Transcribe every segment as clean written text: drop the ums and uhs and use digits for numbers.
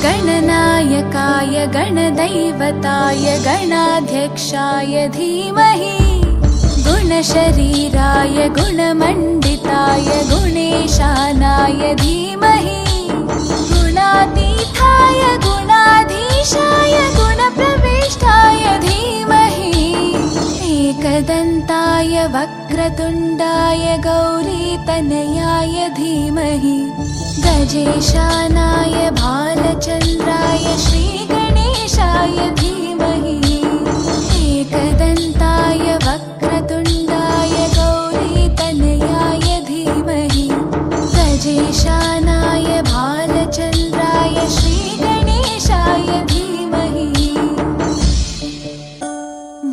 गणनायकाय गणदैवताय गणाध्यक्षाय धीमहि गुणशरीराय गुणमण्डिताय गुणेशानाय धीमहि गुणातीताय गुणाधीशाय गुणप्रविष्टाय धीमहि एकदन्ताय वक्रतुण्डाय गौरीतनयाय धीमहि गजेशानाय भालचन्द्राय श्रीगणेशाय धीमहि एकदन्ताय वक्रतुण्डाय गौरीतनयाय धीमहि गजेशानाय भालचन्द्राय श्रीगणेशाय धीमहि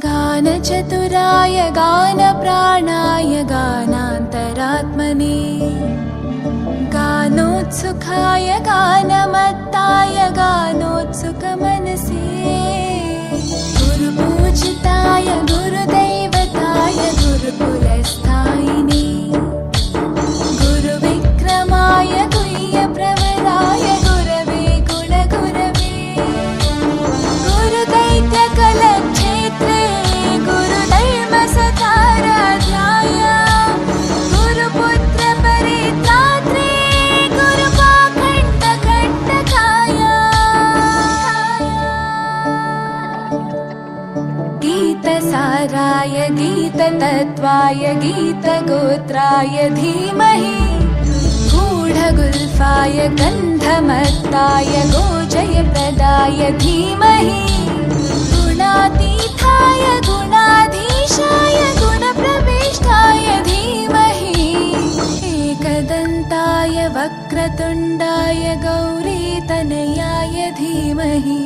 गानचतुराय गानप्राणाय गानान्तरात्मने गानोत्सुकाय गानमत्ताय गानोत्सुकमनसे गुरुपूजिताय गुरुदैवताय गुरुकुलस्थायिने गुरुविक्रमाय गुह्यप्रवराय गुरवे गुणगुरवे गुरुदैत्यकलक्षेत्रे गुरुधर्मसताराध्याय गुरुपुत्रपरित्रात्रे गुरुपाखण्डकण्टकाय गीतसाराय गीततत्त्वाय गीतगोत्राय धीमहि गूढगुल्फाय गन्धमत्ताय गोजयप्रदाय धीमहि गुणातीताय गुणाधीशाय गुणप्रविष्टाय धीमहि एकदन्ताय वक्रतुण्डाय गौरीतनयाय धीमहि